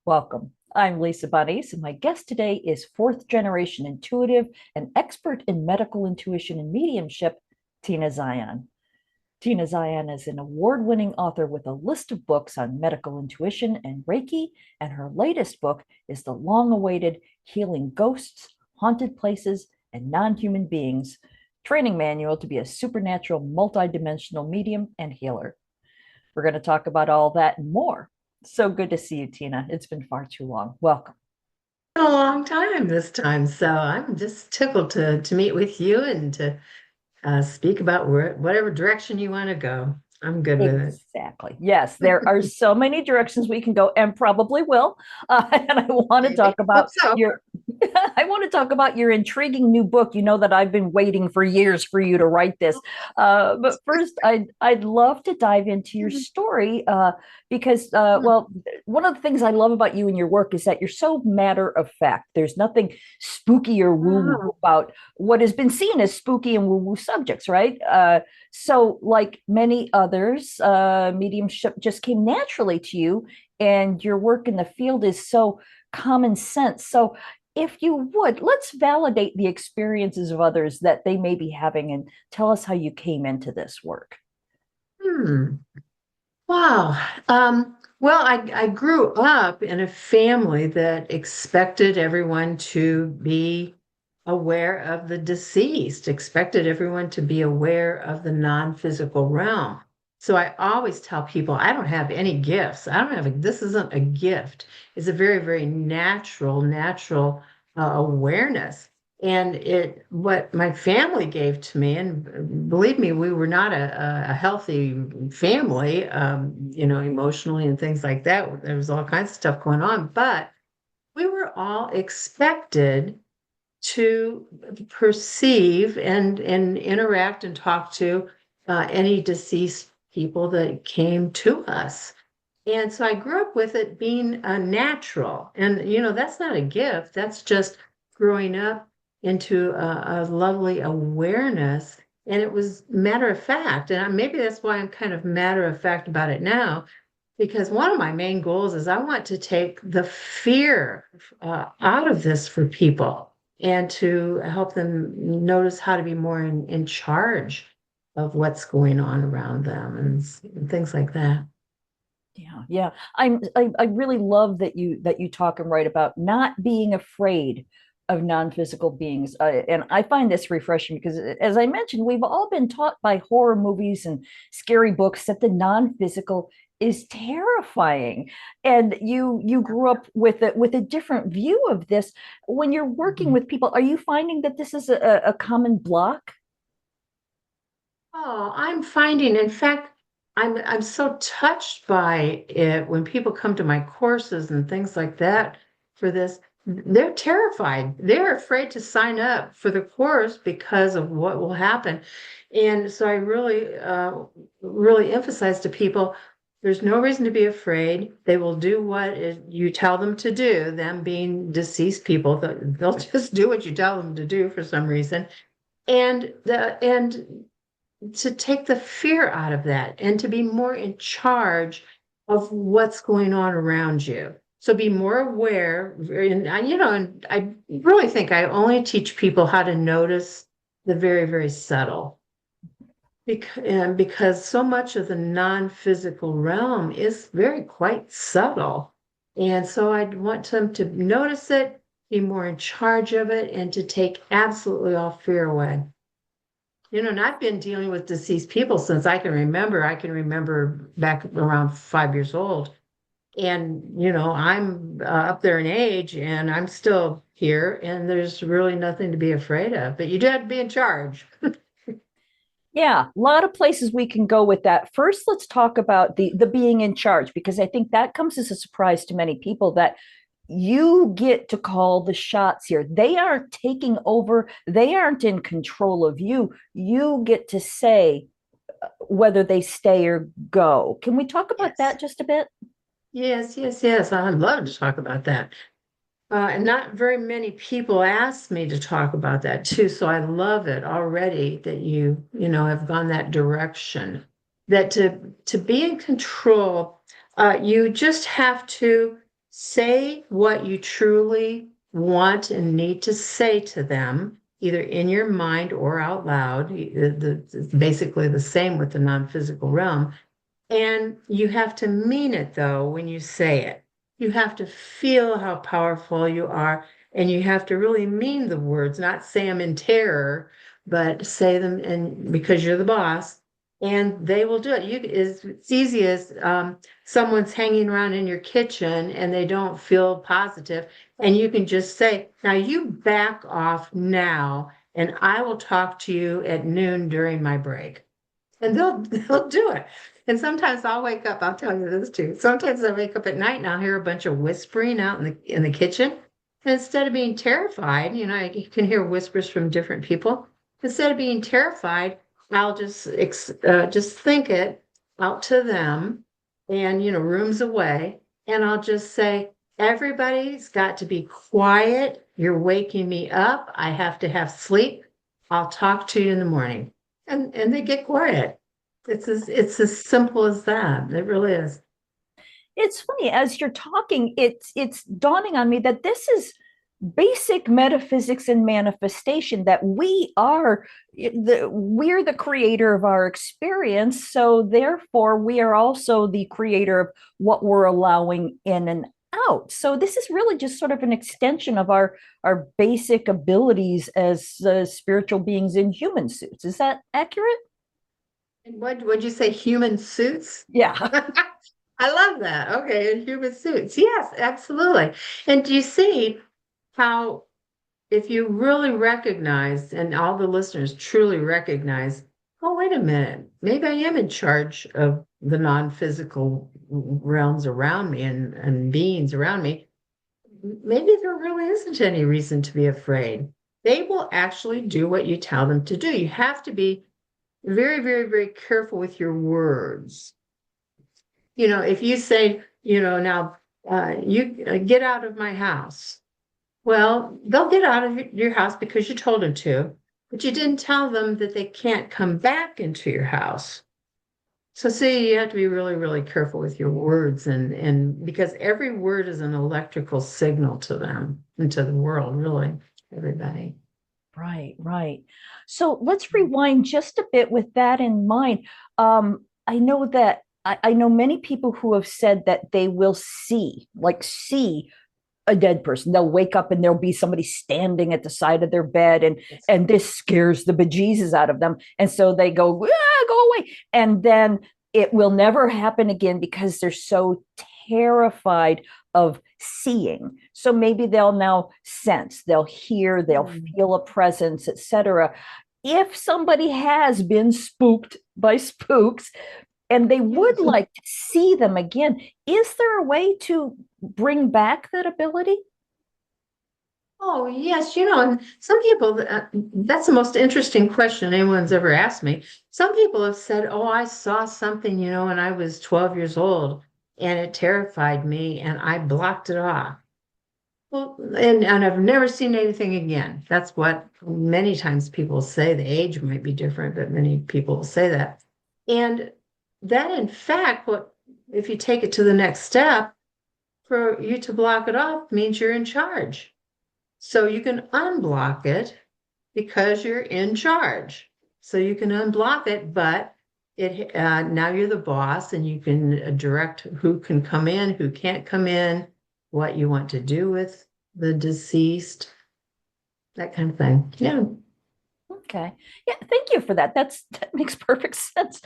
Welcome. I'm Lisa Bonise, and my guest today is fourth generation intuitive and expert in medical intuition and mediumship, Tina Zion. Tina Zion is an award winning author with a list of books on medical intuition and Reiki, and her latest book is the long awaited Healing Ghosts, Haunted Places, and Non Human Beings training manual to be a supernatural, multidimensional medium and healer. We're going to talk about all that and more. So good to see you, Tina. It's been far too long. Welcome. A long time this time, so I'm just tickled to meet with you and to speak about whatever direction you want to go. I'm good with it. Exactly. Yes, there are so many directions we can go, and probably will. And I want to talk Maybe. Hope about so. your. I want to talk about your intriguing new book. You know that I've been waiting for years for you to write this. But first, I'd love to dive into your story because, well, one of the things I love about you and your work is that you're so matter of fact. There's nothing spooky or woo woo about what has been seen as spooky and woo woo subjects, right? So, like many others, mediumship just came naturally to you, and your work in the field is so common sense. So, if you would, let's validate the experiences of others that they may be having and tell us how you came into this work. Hmm. Wow. Well, I grew up in a family that expected everyone to be aware of the deceased, expected everyone to be aware of the non-physical realm. So I always tell people I don't have any gifts. I don't have this isn't a gift. It's a very, very natural awareness. And what my family gave to me, and believe me, we were not a healthy family, emotionally and things like that. There was all kinds of stuff going on, but we were all expected to perceive and interact and talk to any deceased people that came to us. And so I grew up with it being natural. And, that's not a gift. That's just growing up into a lovely awareness. And it was matter of fact. And maybe that's why I'm kind of matter of fact about it now, because one of my main goals is I want to take the fear out of this for people and to help them notice how to be more in charge of what's going on around them and things like that. Yeah, yeah. I really love that you talk and write about not being afraid of non-physical beings. And I find this refreshing because as I mentioned, we've all been taught by horror movies and scary books that the non-physical is terrifying. And you grew up with a different view of this. When you're working Mhm. with people, are you finding that this is a common block? Oh, I'm finding, in fact, I'm so touched by it when people come to my courses and things like that for this. They're terrified. They're afraid to sign up for the course because of what will happen. And so I really emphasize to people, there's no reason to be afraid. They will do what you tell them to do, them being deceased people, they'll just do what you tell them to do for some reason. And to take the fear out of that and to be more in charge of what's going on around you. So be more aware. And I really think I only teach people how to notice the very, very subtle. Because so much of the non-physical realm is very quite subtle. And so I want them to notice it, be more in charge of it, and to take absolutely all fear away. And I've been dealing with deceased people since I can remember. I can remember back around 5 years old. And, I'm up there in age and I'm still here, and there's really nothing to be afraid of. But you do have to be in charge. Yeah, a lot of places we can go with that. First, let's talk about the being in charge because I think that comes as a surprise to many people that you get to call the shots here. They aren't taking over, they aren't in control of you. You get to say whether they stay or go. Can we talk about Yes. that just a bit? Yes. I'd love to talk about that. And not very many people ask me to talk about that too. So I love it already that you have gone that direction. That to be in control, you just have to say what you truly want and need to say to them, either in your mind or out loud. It's basically the same with the non-physical realm. And you have to mean it though when you say it. You have to feel how powerful you are, and you have to really mean the words, not say them in terror, but say them and because you're the boss, and they will do it. It's easy as someone's hanging around in your kitchen and they don't feel positive, and you can just say, "Now you back off now, and I will talk to you at noon during my break." And they'll do it. And sometimes I'll wake up, I'll tell you this too. Sometimes I wake up at night and I'll hear a bunch of whispering out in the kitchen. And instead of being terrified, you can hear whispers from different people. Instead of being terrified, I'll just think it out to them, and rooms away, and I'll just say, everybody's got to be quiet. You're waking me up. I have to have sleep. I'll talk to you in the morning. And they get quiet. It's as simple as that. It really is. It's funny, as you're talking, it's dawning on me that this is basic metaphysics and manifestation, that we're the creator of our experience, so therefore we are also the creator of what we're allowing in and out. So this is really just sort of an extension of our basic abilities as spiritual beings in human suits. Is that accurate? And what would you say, human suits? Yeah. I love that. Okay, in human suits. Yes, absolutely. And do you see how, if you really recognize, and all the listeners truly recognize, oh, wait a minute, maybe I am in charge of the non-physical realms around me and beings around me. Maybe there really isn't any reason to be afraid. They will actually do what you tell them to do. You have to be very, very, very careful with your words. If you say, now you get out of my house. Well, they'll get out of your house because you told them to, but you didn't tell them that they can't come back into your house. So see, you have to be really, really careful with your words, and because every word is an electrical signal to them and to the world, really, everybody. Right, right. So let's rewind just a bit with that in mind. I know that I know many people who have said that they will see a dead person. They'll wake up and there'll be somebody standing at the side of their bed, Yes. and this scares the bejesus out of them. And so they go, ah, go away. And then it will never happen again because they're so terrified of seeing. So maybe they'll now sense, they'll hear, they'll Mm. feel a presence, etc. If somebody has been spooked by spooks and they would Yes. like to see them again, is there a way to bring back that ability? Oh, yes, and some people, that's the most interesting question anyone's ever asked me. Some people have said, oh, I saw something, when I was 12 years old, and it terrified me and I blocked it off. Well, and I've never seen anything again. That's what many times people say. The age might be different, but many people say that. And that, in fact, if you take it to the next step, for you to block it off means you're in charge. So you can unblock it because you're in charge. So you can unblock it, but now you're the boss, and you can direct who can come in, who can't come in, what you want to do with the deceased, that kind of thing. Yeah. Okay. Yeah, thank you for that. That makes perfect sense.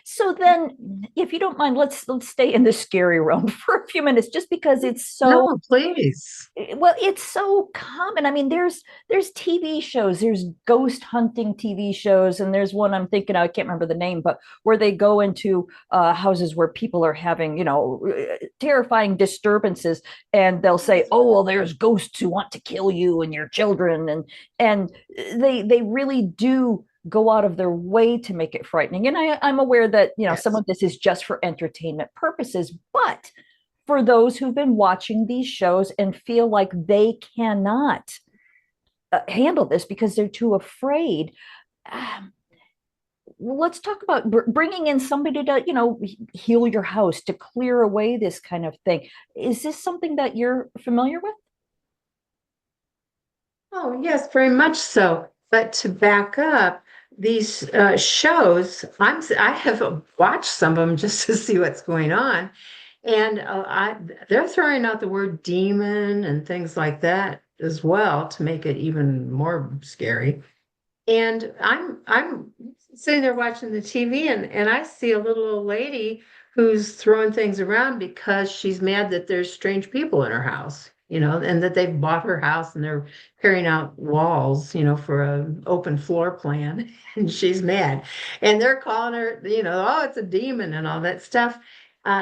So then, if you don't mind, let's stay in the scary realm for a few minutes, just because it's so No, please. well, it's so common. I mean, there's TV shows, there's ghost hunting TV shows, and there's one I'm thinking I can't remember the name, but where they go into houses where people are having, terrifying disturbances, and they'll say, "Oh, well, there's ghosts who want to kill you and your children," and they really do go out of their way to make it frightening. And I'm aware that some Yes. of this is just for entertainment purposes, but for those who've been watching these shows and feel like they cannot handle this because they're too afraid. Um, let's talk about bringing in somebody to, heal your house, to clear away this kind of thing. Is this something that you're familiar with? Oh, yes, very much so. But to back up, these shows, I have watched some of them just to see what's going on, and they're throwing out the word demon and things like that as well to make it even more scary. And I'm sitting there watching the TV, and I see a little old lady who's throwing things around because she's mad that there's strange people in her house, and that they've bought her house and they're carrying out walls, for an open floor plan, and she's mad. And they're calling her, oh, it's a demon and all that stuff.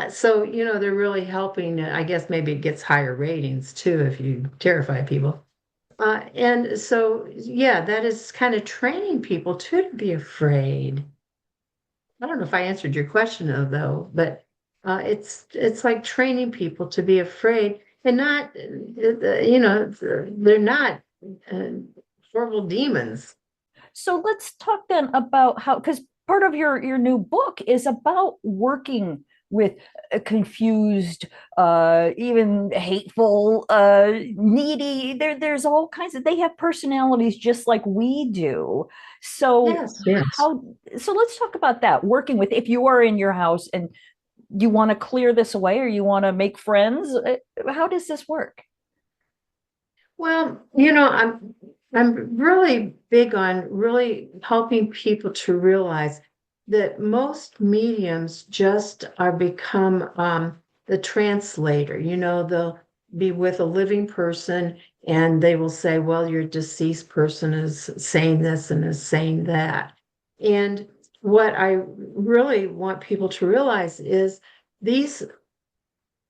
So, they're really helping. I guess maybe it gets higher ratings too if you terrify people. And so, yeah, that is kind of training people too to be afraid. I don't know if I answered your question though, but it's like training people to be afraid and not, they're not uh, horrible demons. So let's talk then about how, because part of your new book is about working with confused, even hateful, needy. There's all kinds of. They have personalities just like we do. So Yes, yes. how? So let's talk about that. Working with, if you are in your house and you want to clear this away, or you want to make friends, how does this work? Well, I'm really big on really helping people to realize that most mediums just are become the translator. They'll be with a living person and they will say, well, your deceased person is saying this and is saying that. And what I really want people to realize is these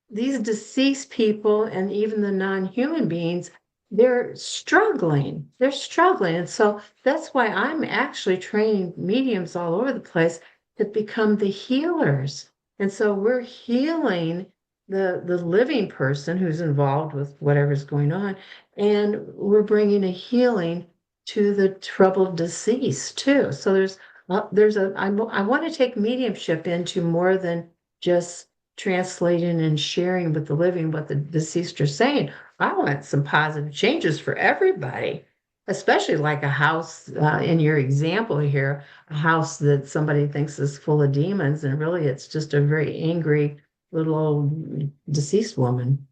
these deceased people and even the non-human beings, they're struggling. They're struggling. And so that's why I'm actually training mediums all over the place to become the healers. And so we're healing the living person who's involved with whatever's going on, and we're bringing a healing to the troubled deceased too. So I want to take mediumship into more than just translating and sharing with the living what the deceased are saying. I want some positive changes for everybody, especially like a house, in your example here, a house that somebody thinks is full of demons, and really it's just a very angry little old deceased woman.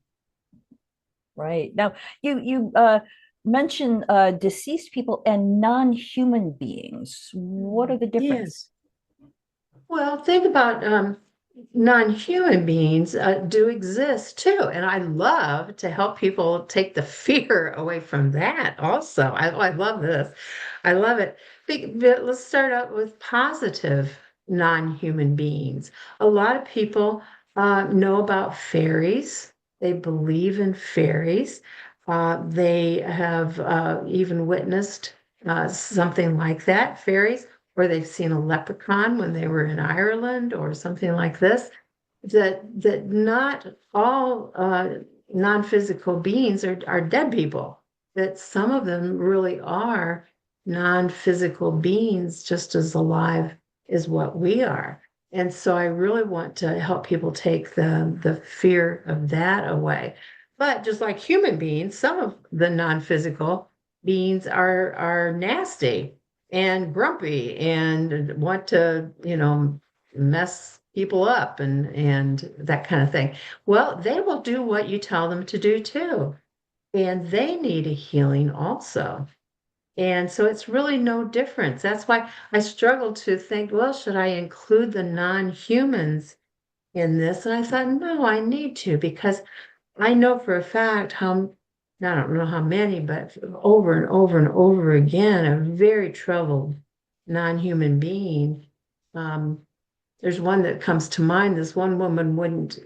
Right. Now, you mentioned deceased people and non-human beings. What are the difference? Yes. Well, think about non-human beings do exist too, and I love to help people take the fear away from that. Also, I love this. I love it. But let's start out with positive non-human beings. A lot of people know about fairies. They believe in fairies. They have even witnessed something like that, fairies, or they've seen a leprechaun when they were in Ireland or something like this, that not all non-physical beings are dead people, that some of them really are non-physical beings just as alive as what we are. And so I really want to help people take the fear of that away. But just like human beings, some of the non-physical beings are nasty and grumpy and want to, mess people up and that kind of thing. Well, they will do what you tell them to do too. And they need a healing also. And so it's really no difference. That's why I struggle to think, well, should I include the non-humans in this? And I thought, no, I need to because I know for a fact I don't know how many, but over and over and over again, a very troubled non-human being. Um, there's one that comes to mind. This one woman wouldn't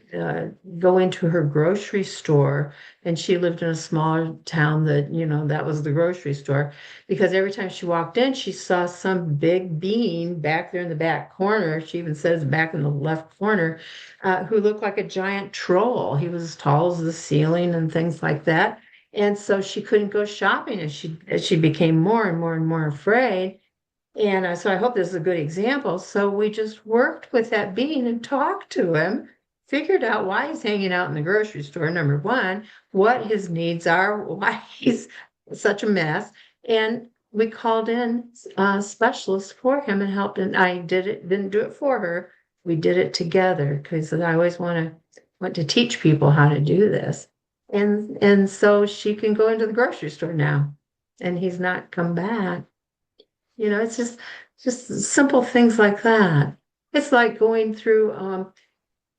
go into her grocery store, and she lived in a smaller town that, that was the grocery store, because every time she walked in, she saw some big being back there in the back corner. She even says back in the left corner, who looked like a giant troll. He was as tall as the ceiling and things like that. And so she couldn't go shopping, and she became more and more and more afraid. And so I hope this is a good example. So we just worked with that being and talked to him, figured out why he's hanging out in the grocery store, number one, what his needs are, why he's such a mess. And we called in specialists for him and helped. And I didn't do it for her. We did it together because I always want to teach people how to do this. And so she can go into the grocery store now, and he's not come back. It's just simple things like that. It's like going through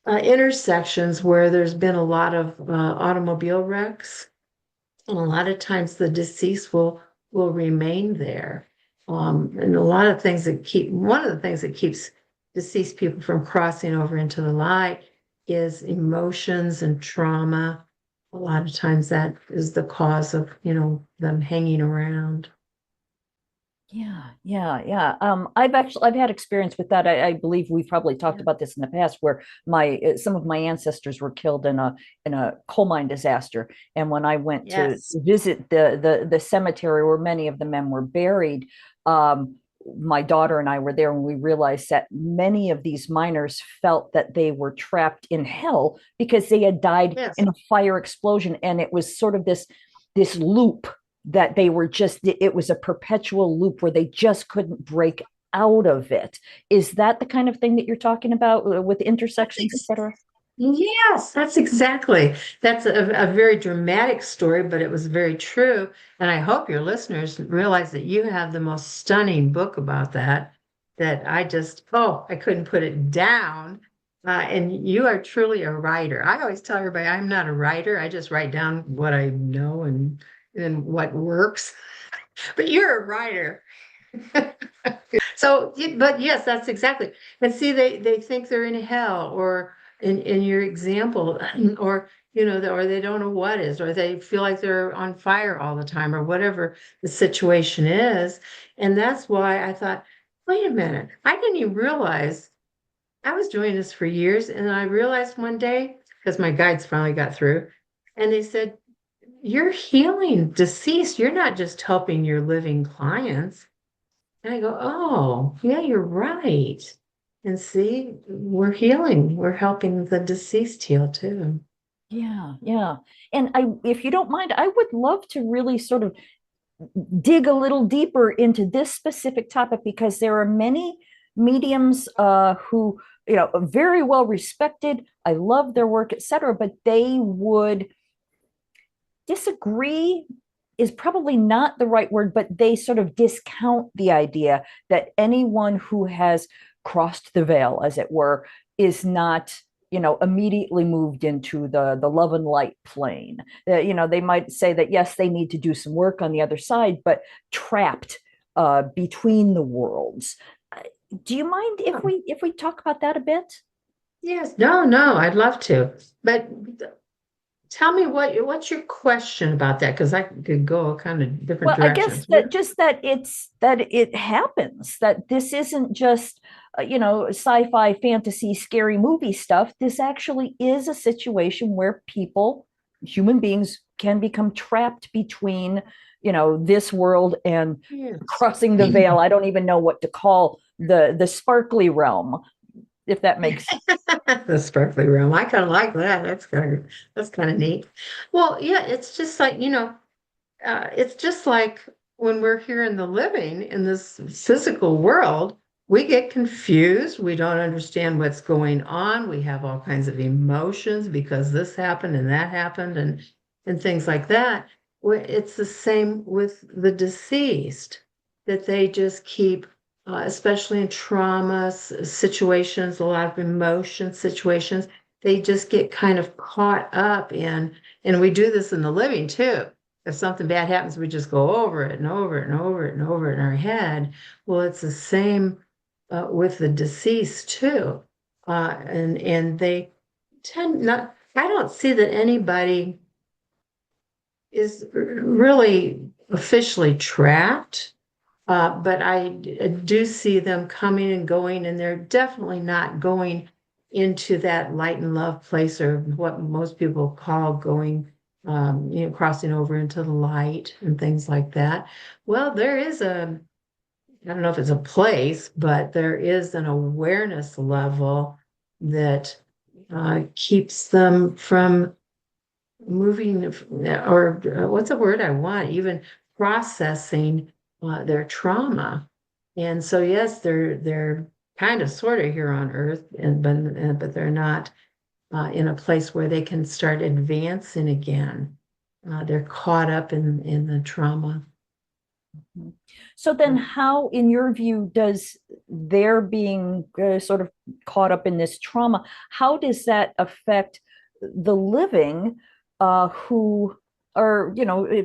intersections where there's been a lot of automobile wrecks, and a lot of times the deceased will remain there. And a lot of things that keep one of the things that keeps deceased people from crossing over into the light is emotions and trauma. A lot of times that is the cause of, them hanging around. Yeah, yeah, yeah. I've had experience with that. I believe we've probably talked Yeah. about this in the past, where my some of my ancestors were killed in a coal mine disaster, and when I went to Yes. visit the cemetery where many of the men were buried, my daughter and I were there, and we realized that many of these miners felt that they were trapped in hell because they had died Yes. in a fire explosion, and it was sort of this loop that they were just, it was a perpetual loop where they just couldn't break out of it. Is that the kind of thing that you're talking about with intersections, et cetera? Yes, that's exactly. That's a very dramatic story, but it was very true. And I hope your listeners realize that you have the most stunning book about that, that I couldn't put it down. And you are truly a writer. I always tell everybody I'm not a writer. I just write down what I know and what works. But you're a writer. So, but yes, that's exactly. And see, they think they're in hell, or in your example, or or they don't know what is, or they feel like they're on fire all the time, or whatever the situation is. And that's why I thought, wait a minute, I didn't even realize I was doing this for years, and I realized one day because my guides finally got through, and they said, "You're healing deceased. You're not just helping your living clients." And I go, oh, yeah, you're right. And see, we're healing. We're helping the deceased heal too. Yeah, yeah. And if you don't mind, I would love to really sort of dig a little deeper into this specific topic because there are many mediums who, are very well respected. I love their work, etc., but they would disagree is probably not the right word, but they sort of discount the idea that anyone who has crossed the veil, as it were, is not immediately moved into the love and light plane. They might say that yes, they need to do some work on the other side, but trapped between the worlds. Do you mind if Oh, we talk about that a bit? yes, no, no, I'd love to. But tell me what's your question about that? Because I could go kind of different Well, I guess directions. that just that it happens, that this isn't just sci-fi fantasy scary movie stuff. This actually is a situation where people, human beings, can become trapped between this world and Yes. crossing the veil. I don't even know what to call the sparkly realm, if that makes. The sparkly room. I kind of like that. That's kind of neat. Well, yeah, it's just like, it's just like when we're here in the living in this physical world, we get confused. We don't understand what's going on. We have all kinds of emotions because this happened and that happened and things like that. It's the same with the deceased, that they just keep, especially in trauma situations, a lot of emotion situations, they just get kind of caught up in, and we do this in the living too. If something bad happens, we just go over it and over it and over it and over it in our head. Well, it's the same with the deceased too. And they tend not, I don't see that anybody is really officially trapped, but I do see them coming and going, and they're definitely not going into that light and love place, or what most people call going, crossing over into the light and things like that. Well, there is I don't know if it's a place, but there is an awareness level that keeps them from moving, or what's the word I want, even processing their trauma. And so, yes, they're kind of sort of here on Earth, but they're not in a place where they can start advancing again. They're caught up in the trauma. Mhm. So then, how, in your view, does their being sort of caught up in this trauma, how does that affect the living who are,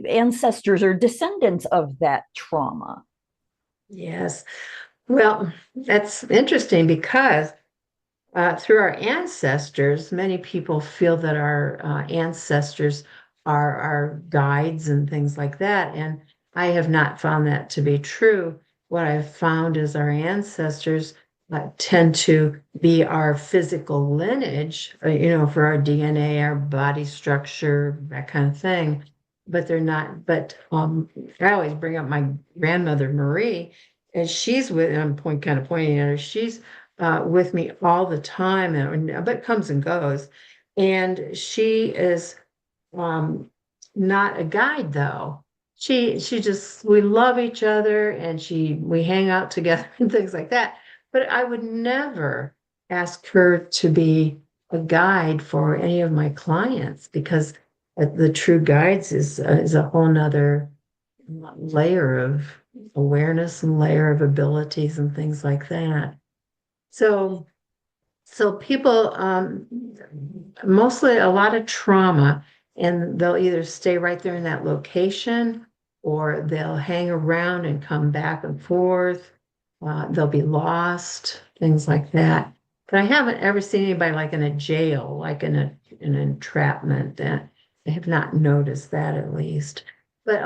ancestors or descendants of that trauma? Yes. Well, that's interesting because through our ancestors, many people feel that our ancestors are our guides and things like that. And I have not found that to be true. What I've found is our ancestors tend to be our physical lineage, for our DNA, our body structure, that kind of thing. But they're not, but I always bring up my grandmother, Marie, and she's with, and I'm kind of pointing at her, she's with me all the time, but comes and goes. And she is um, not a guide though. She just we love each other and we hang out together and things like that. But I would never ask her to be a guide for any of my clients because the true guides is a whole nother layer of awareness and layer of abilities and things like that. So, so people, mostly a lot of trauma, and they'll either stay right there in that location or they'll hang around and come back and forth. They'll be lost, things like that. But I haven't ever seen anybody like in a jail, like in an entrapment. I have not noticed that at least. But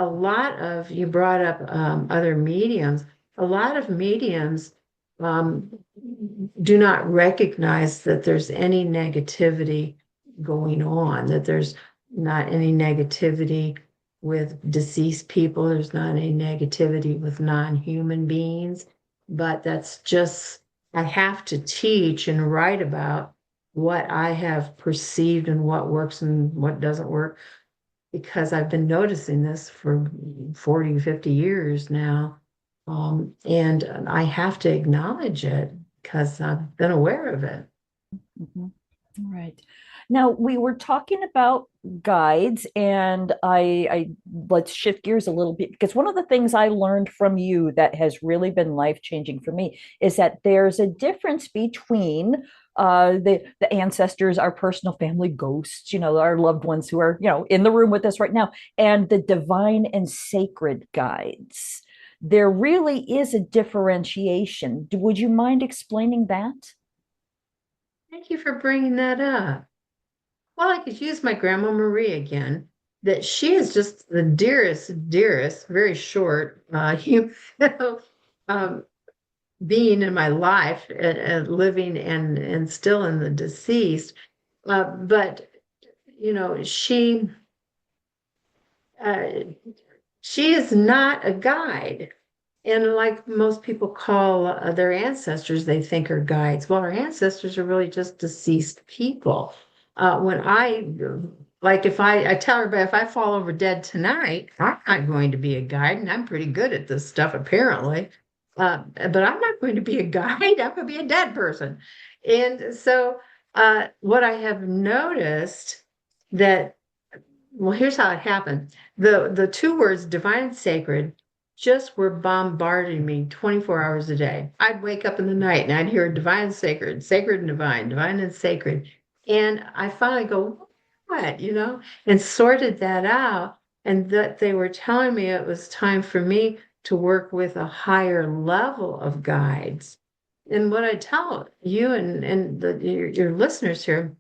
you brought up other mediums. A lot of mediums um, do not recognize that there's any negativity going on, that there's not any negativity with deceased people, there's not any negativity with non-human beings, but that's just, I have to teach and write about what I have perceived and what works and what doesn't work because I've been noticing this for 40, 50 years now. And I have to acknowledge it because I've been aware of it. Mhm. Right. Now we were talking about guides, and I let's shift gears a little bit because one of the things I learned from you that has really been life-changing for me is that there's a difference between the ancestors, our personal family ghosts, our loved ones who are, in the room with us right now, and the divine and sacred guides. There really is a differentiation. Would you mind explaining that? Thank you for bringing that up. Well, I could use my grandma Marie again, that she is just the dearest, dearest, very short, um, being in my life, living and still in the deceased. But you know, uh, she is not a guide. And like most people call their ancestors, they think are guides. Well, our ancestors are really just deceased people. When like if I tell everybody, if I fall over dead tonight, I'm not going to be a guide, and I'm pretty good at this stuff apparently. But I'm not going to be a guide. I'm going to be a dead person. And so, what I have noticed that well, here's how it happened. The two words divine and sacred just were bombarding me 24 hours a day. I'd wake up in the night and I'd hear divine and sacred, sacred and divine, divine and sacred. And I finally go, what, and sorted that out. And that they were telling me it was time for me to work with a higher level of guides. And what I tell you your listeners here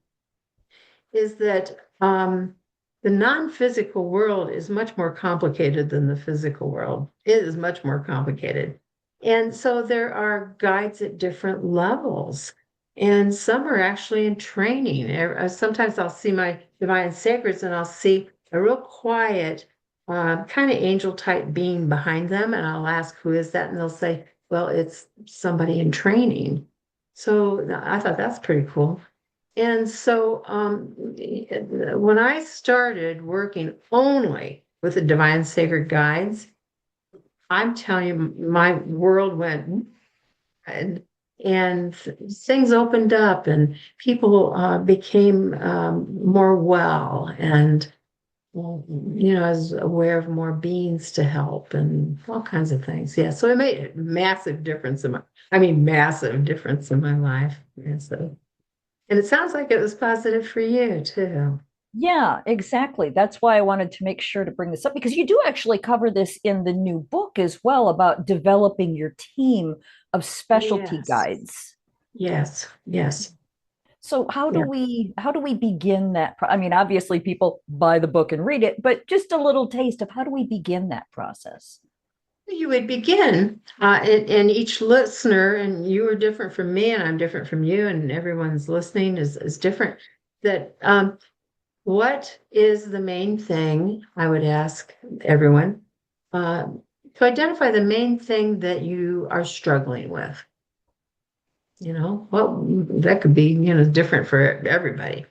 is that the non-physical world is much more complicated than the physical world. It is much more complicated. And so there are guides at different levels, and some are actually in training. Sometimes I'll see my divine sacreds and I'll see a real quiet, kind of angel type being behind them, and I'll ask, who is that? And they'll say, Well, it's somebody in training. So I thought that's pretty cool. And so when I started working only with the Divine Sacred Guides, I'm telling you, my world went and and things opened up and people became more well and I was aware of more beings to help and all kinds of things. Yeah, so it made a massive difference massive difference in my life. And so, and it sounds like it was positive for you too. Yeah, exactly. That's why I wanted to make sure to bring this up because you do actually cover this in the new book as well about developing your team of specialty Yes, guides. yes. So Yeah. how do we begin that? I mean, obviously people buy the book and read it, but just a little taste of how do we begin that process? You would begin, and each listener, and you are different from me, and I'm different from you, and everyone's listening is different. That what is the main thing I would ask everyone uh, to identify the main thing that you are struggling with? Well, that could be, different for everybody.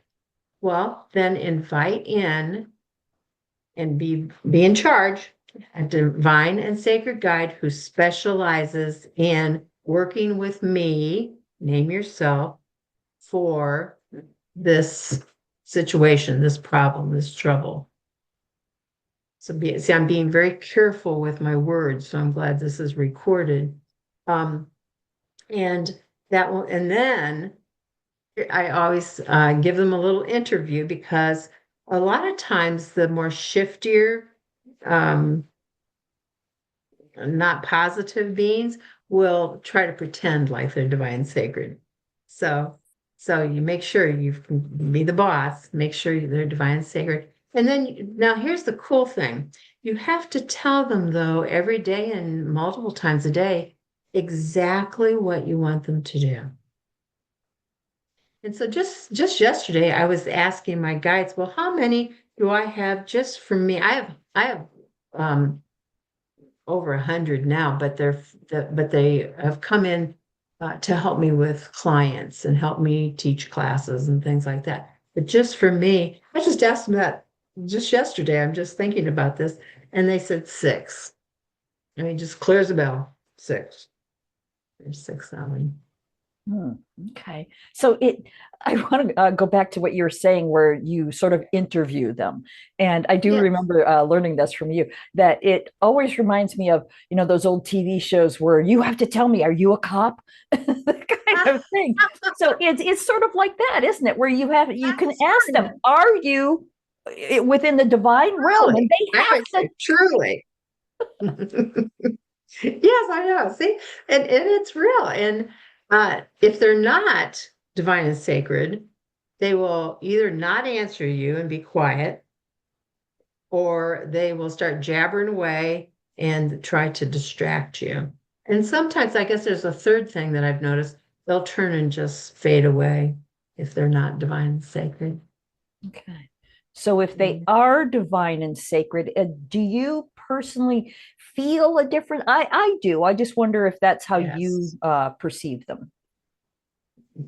Well, then invite in and be in charge a divine and sacred guide who specializes in working with me, name yourself, for this situation, this problem, this trouble. So see, I'm being very careful with my words, so I'm glad this is recorded. Um, and that will, and then I always give them a little interview because a lot of times the more shiftier, um, not positive beings will try to pretend like they're divine sacred. So, so you make sure you be the boss, make sure they're divine sacred. And then now here's the cool thing. You have to tell them though every day and multiple times a day exactly what you want them to do. And so just yesterday I was asking my guides, well, how many do I have just for me? I have um over 100 now, but but they have come in to help me with clients and help me teach classes and things like that. But just for me, I just asked them that just yesterday. I'm just thinking about this, and they said six. I mean, just clears the bell. Six. There's six that one. Hmm, okay. So I want to go back to what you were saying, where you sort of interview them. And I do Yes. remember learning this from you, that it always reminds me of, those old TV shows where you have to tell me, are you a cop? That kind of thing. So it's sort of like that, isn't it? Where you can That's ask them, right. are you within the divine realm? And Truly. they I have would to. say truly. Yes, I know. See, and it's real. And if they're not divine and sacred, they will either not answer you and be quiet, or they will start jabbering away and try to distract you. And sometimes, I guess there's a third thing that I've noticed, they'll turn and just fade away if they're not divine and sacred. Okay. So if they Mm. are divine and sacred, do you personally feel a different? I do. I just wonder if that's how you Yes. perceive them.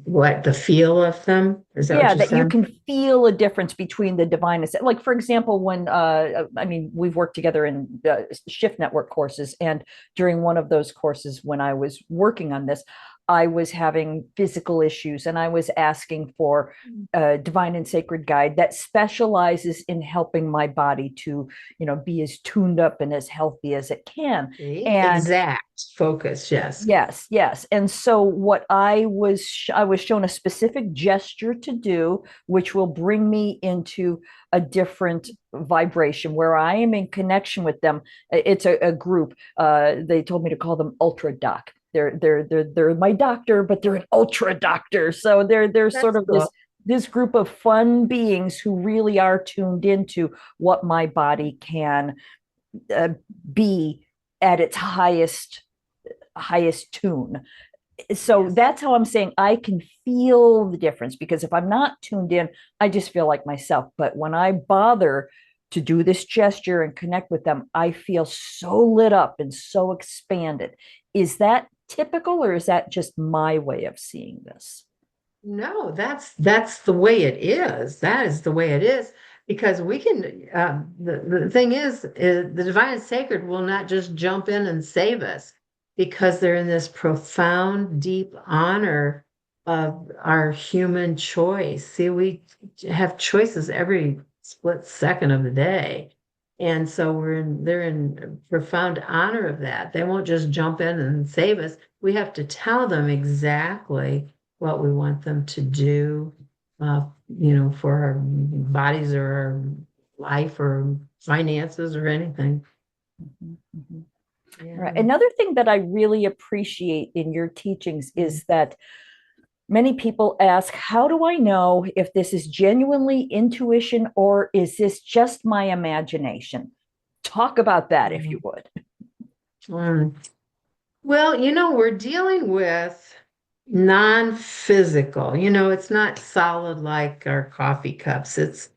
What, the feel of them? Is that what Yeah, you that you said? can feel a difference between the divine and like for example, when I mean we've worked together in shift network courses, and during one of those courses when I was working on this, I was having physical issues and I was asking for a divine and sacred guide that specializes in helping my body to, be as tuned up and as healthy as it can. See? And Exact focus, yes. yes, yes. And so what I was shown a specific gesture to do, which will bring me into a different vibration where I am in connection with them. It's a group. They told me to call them Ultra Doc. They're my doctor, but they're an ultra doctor. So they're sort That's of cool. this group of fun beings who really are tuned into what my body can uh, be at its highest tune. So Yes. that's how I'm saying I can feel the difference, because if I'm not tuned in, I just feel like myself. But when I bother to do this gesture and connect with them, I feel so lit up and so expanded. Is that typical, or is that just my way of seeing this? No, that's the way it is. That is the way it is because we can. The thing is the divine and sacred will not just jump in and save us because they're in this profound, deep honor of our human choice. See, we have choices every split second of the day, and so they're in profound honor of that. They won't just jump in and save us. We have to tell them exactly what we want them to do, for our bodies or our life or finances or anything. Mhm, mhm. Right. Yeah. Another thing that I really appreciate in your teachings is that many people ask, how do I know if this is genuinely intuition or is this just my imagination? Talk about that if you would. Mm. Well, we're dealing with non-physical. It's not solid like our coffee cups. It's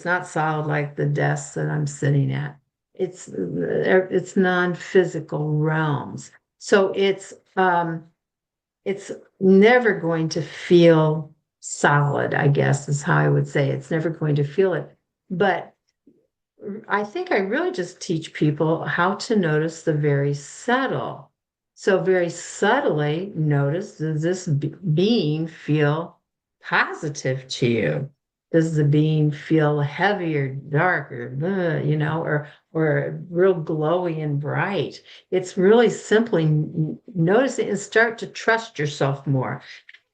not solid like the desk that I'm sitting at. It's non-physical realms. So it's never going to feel solid, I guess is how I would say. It's never going to feel it. But I think I really just teach people how to notice the very subtle. So very subtly notice, does this being feel positive to you? Does the being feel heavy or dark or or real glowy and bright? It's really simply notice it and start to trust yourself more.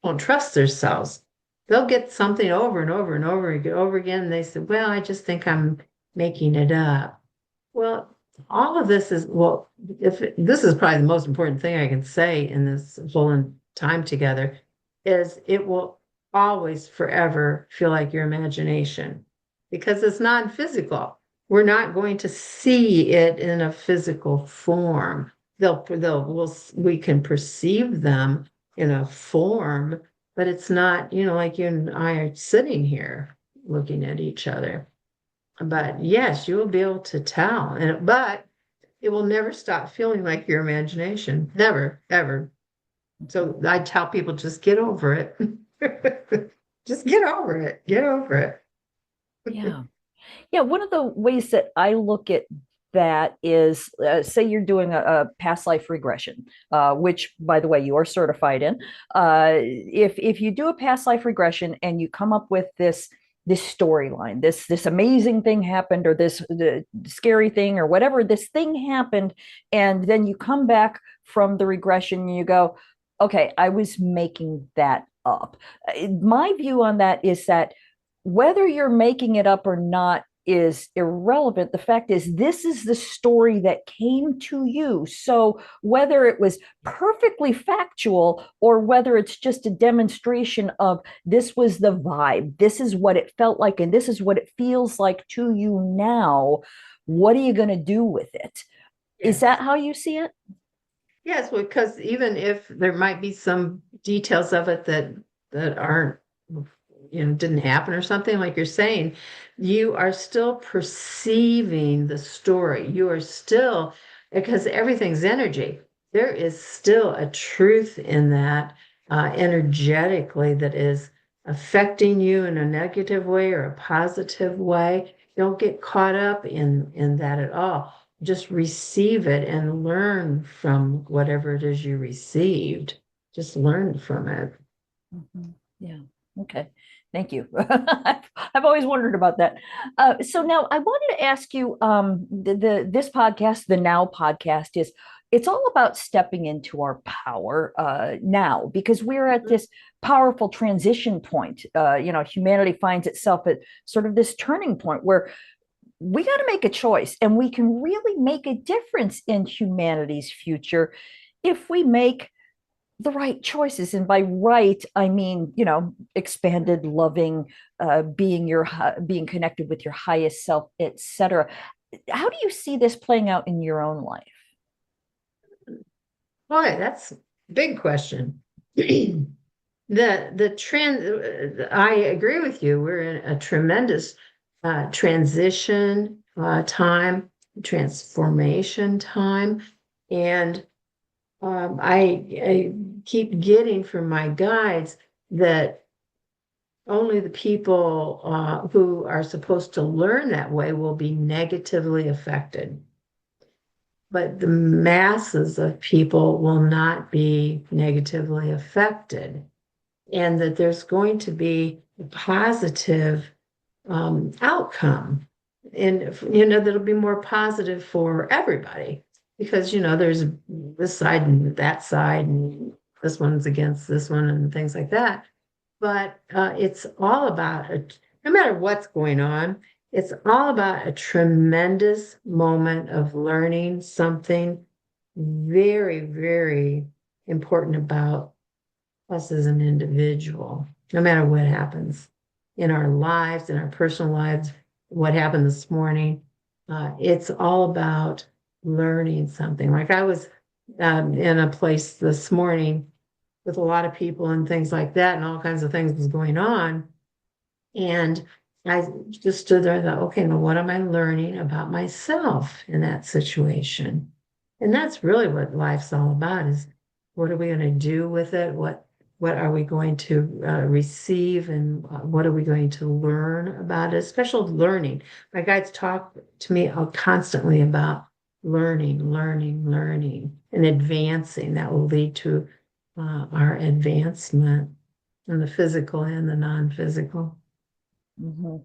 Don't trust themselves. They'll get something over and over and over again. And they say, well, I just think I'm making it up. Well, all of this is, well, this is probably the most important thing I can say in this whole time together is it will always forever feel like your imagination because it's non-physical. We're not going to see it in a physical form. We can perceive them in a form, but it's not, like you and I are sitting here looking at each other. But yes, you will be able to tell. But it will never stop feeling like your imagination. Never, ever. So I tell people just get over it. Just get over it. Get over it. Yeah. Yeah, one of the ways that I look at that is, say you're doing a past life regression, which, by the way, you are certified in. If you do a past life regression and you come up with this storyline, this amazing thing happened, or this the scary thing, or whatever, this thing happened, and then you come back from the regression and you go, okay, I was making that up. My view on that is that whether you're making it up or not is irrelevant. The fact is, this is the story that came to you. So, whether it was perfectly factual or whether it's just a demonstration of this was the vibe, this is what it felt like, and this is what it feels like to you now, what are you going to do with it? Is that Yes. how you see it? Yes, because even if there might be some details of it that aren't, didn't happen or something like you're saying, you are still perceiving the story. You are still, because everything's energy. There is still a truth in that energetically that is affecting you in a negative way or a positive way. Don't get caught up in that at all. Just receive it and learn from whatever it is you received. Just learn from it. Mhm. Yeah. Okay. Thank you. I've always wondered about that. So now I wanted to ask you, this podcast, the Now podcast, it's all about stepping into our power now because we're at Mhm. this powerful transition point. Humanity finds itself at sort of this turning point where we got to make a choice, and we can really make a difference in humanity's future if we make the right choices. And by right, I mean, expanded, loving, being connected with your highest self, etc. How do you see this playing out in your own life? Boy, that's a big question. The trend, I agree with you. We're in a tremendous transition time, transformation time, and I keep getting from my guides that only the people who are supposed to learn that way will be negatively affected. But the masses of people will not be negatively affected, and that there's going to be a positive outcome. And, that'll be more positive for everybody because, there's this side and that side, and this one's against this one, and things like that. But it's all about, no matter what's going on, it's all about a tremendous moment of learning something very, very important about us as an individual, no matter what happens in our lives, in our personal lives, what happened this morning. It's all about learning something. Like I was in a place this morning with a lot of people and things like that, and all kinds of things was going on. And I just stood there and thought, okay, now what am I learning about myself in that situation? And that's really what life's all about is what are we going to do with it? What are we going to receive and what are we going to learn about it? Special learning. My guides talk to me constantly about learning, learning, learning, and advancing. That will lead to our advancement in the physical and the non-physical.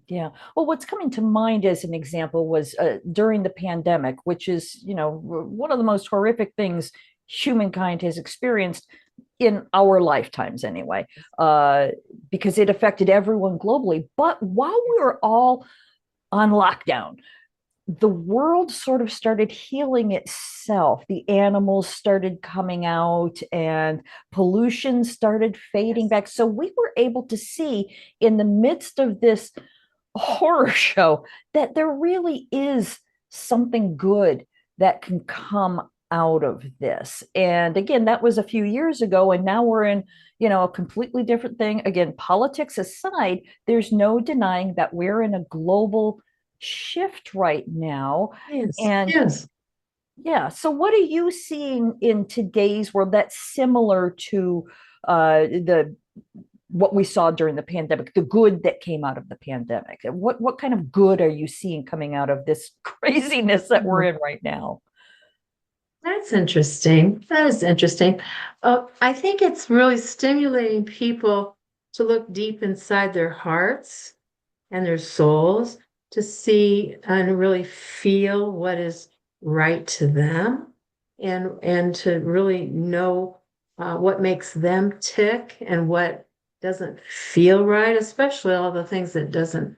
Yeah. Well, what's coming to mind as an example was during the pandemic, which is, one of the most horrific things humankind has experienced in our lifetimes anyway, uh, because it affected everyone globally. But while we were all on lockdown, the world sort of started healing itself. The animals started coming out and pollution started fading Yes. back. So we were able to see in the midst of this horror show that there really is something good that can come out of this. And again, that was a few years ago, and now we're in, a completely different thing. Again, politics aside, there's no denying that we're in a global shift right now. Yes, And yes. yeah, so what are you seeing in today's world that's similar to the what we saw during the pandemic, the good that came out of the pandemic? What kind of good are you seeing coming out of this craziness that we're Mhm. in right now? That's interesting. That is interesting. I think it's really stimulating people to look deep inside their hearts and their souls to see and really feel what is right to them and to really know what makes them tick and what doesn't feel right, especially all the things that doesn't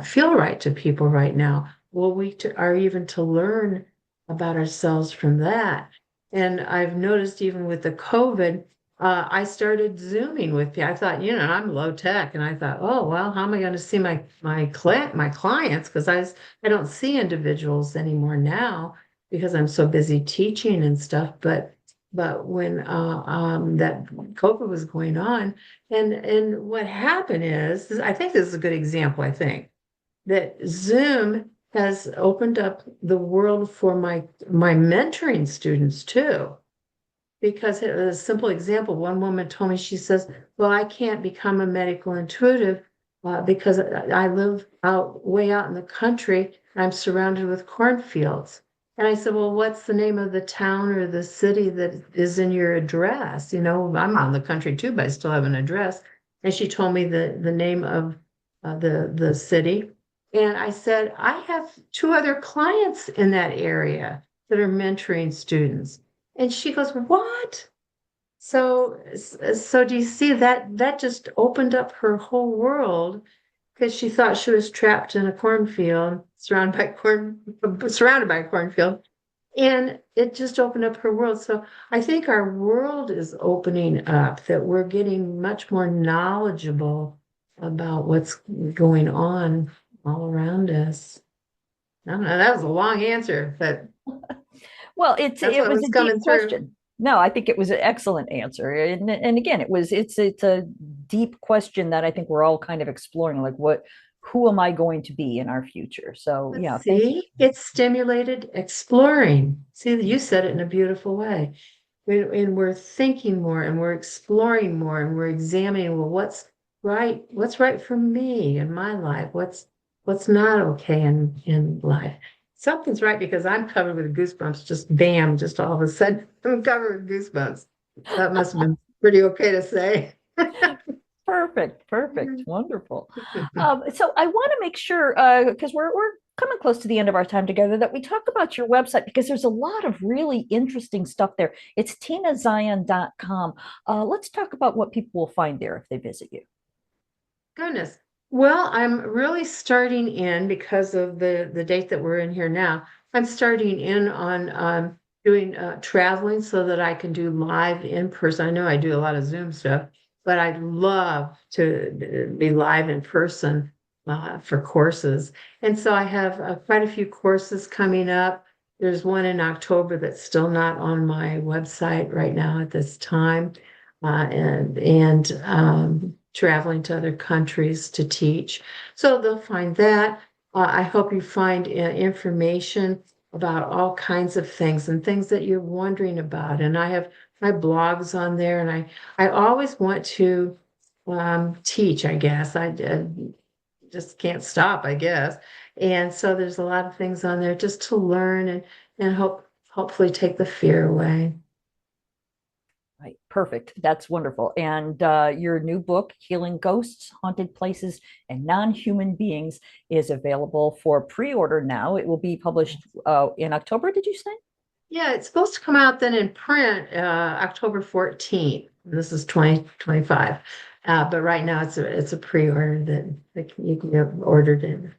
feel right to people right now. Well, are even to learn about ourselves from that. And I've noticed even with the COVID, I started Zooming with people. I thought, I'm low tech, and I thought, oh well, how am I going to see my clients? Because I don't see individuals anymore now because I'm so busy teaching and stuff. But when that COVID was going on, and what happened is, I think this is a good example. I think that Zoom has opened up the world for my mentoring students too because it was a simple example. One woman told me, she says, well, I can't become a medical intuitive because I live way out in the country and I'm surrounded with cornfields. And I said, well, what's the name of the town or the city that is in your address? I'm out in the country too, but I still have an address. And she told me the name of the city. And I said, I have two other clients in that area that are mentoring students. And she goes, what? So do you see that just opened up her whole world because she thought she was trapped in a cornfield, surrounded by a cornfield, and it just opened up her world. So I think our world is opening up, that we're getting much more knowledgeable about what's going on all around us. I don't know, that was a long answer, but Well, it's that's it what was was a deep coming through. question. No, I think it was an excellent answer. And again, it's a deep question that I think we're all kind of exploring, like who am I going to be in our future? So But yeah, thank you. see, it stimulated exploring. See, you said it in a beautiful way. and we're thinking more and we're exploring more and we're examining, well, what's right for me in my life? What's not okay in life? Something's right because I'm covered with goosebumps, just bam, just all of a sudden I'm covered with goosebumps. That must have been pretty okay to say. Perfect, perfect, wonderful. So I want to make sure, because we're coming close to the end of our time together, that we talk about your website because there's a lot of really interesting stuff there. It's tinazion.com. Let's talk about what people will find there if they visit you. Goodness. Well, I'm really starting in because of the date that we're in here now. I'm starting in on doing traveling so that I can do live in person. I know I do a lot of Zoom stuff, but I'd love to be live in person for courses. And so I have quite a few courses coming up. There's one in October that's still not on my website right now at this time. And traveling to other countries to teach. So they'll find that. I hope you find information about all kinds of things and things that you're wondering about. And I have my blogs on there, and I always want to teach, I guess. I just can't stop, I guess. And so there's a lot of things on there just to learn and hopefully take the fear away. Right, perfect. That's wonderful. And your new book, Healing Ghosts, Haunted Places, and Non-Human Beings, is available for pre-order now. It will be published in October, did you say? Yeah, it's supposed to come out then in print October 14th. This is 2025. But right now it's a pre-order that you can get ordered in.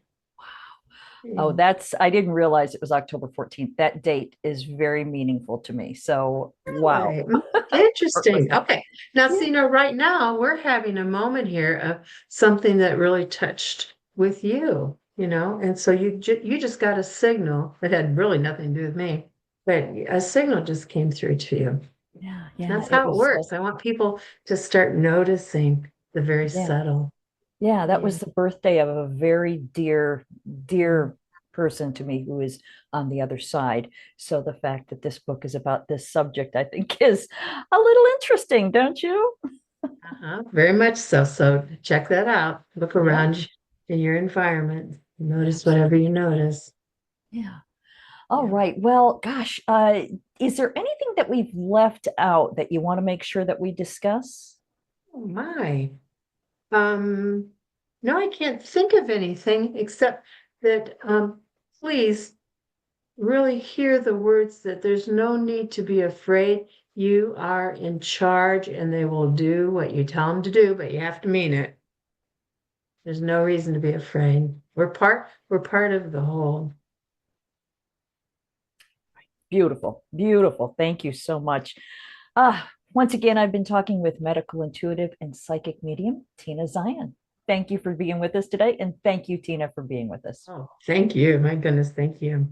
Oh, Yeah. I didn't realize it was October 14th. That date is very meaningful to me. So, wow. Right. Interesting. Listen, Okay. Now, yeah, see, right now we're having a moment here of something that really touched with you, and so you just got a signal that had really nothing to do with me, but a signal just came through to you. yeah, That's it how it was, works. I want people to start noticing the very yeah. subtle. Yeah, that Yeah. was the birthday of a very dear, dear person to me who is on the other side. So the fact that this book is about this subject, I think, is a little interesting, don't you? Uh-huh. Very much so. So check that out. Look Yeah, around in your environment. Notice whatever absolutely. you notice. Yeah. All Yeah. right. Well, gosh, is there anything that we've left out that you want to make sure that we discuss? Oh my. Um, no, I can't think of anything except that please really hear the words that there's no need to be afraid. You are in charge and they will do what you tell them to do, but you have to mean it. There's no reason to be afraid. We're part of the whole. Beautiful, beautiful. Thank you so much. Once again, I've been talking with medical intuitive and psychic medium, Tina Zion. Thank you for being with us today. And thank you, Tina, for being with us. Oh, thank you. My goodness, thank you.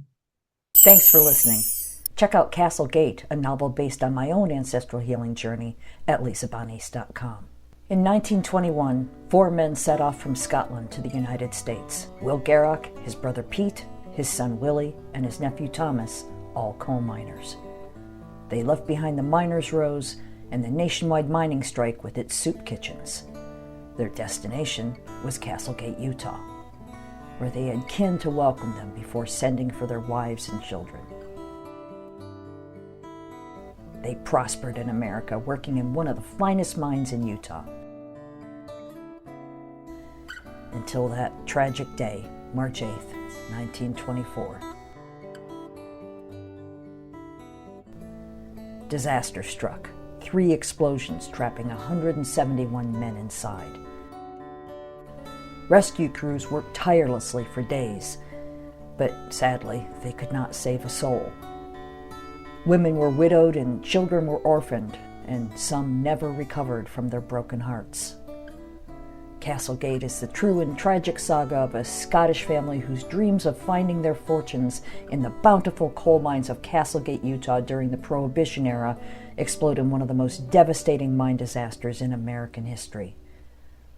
Thanks for listening. Check out Castle Gate, a novel based on my own ancestral healing journey at lisabonis.com. In 1921, four men set off from Scotland to the United States. Will Garrock, his brother Pete, his son Willie, and his nephew Thomas, all coal miners. They left behind the miners' rows and the nationwide mining strike with its soup kitchens. Their destination was Castlegate, Utah, where they had kin to welcome them before sending for their wives and children. They prospered in America, working in one of the finest mines in Utah. Until that tragic day, March 8th, 1924. Disaster struck. 3 explosions trapping 171 men inside. Rescue crews worked tirelessly for days, but sadly, they could not save a soul. Women were widowed and children were orphaned, and some never recovered from their broken hearts. Castlegate is the true and tragic saga of a Scottish family whose dreams of finding their fortunes in the bountiful coal mines of Castlegate, Utah during the Prohibition era explode in one of the most devastating mine disasters in American history.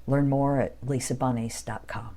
Learn more at lisabonis.com.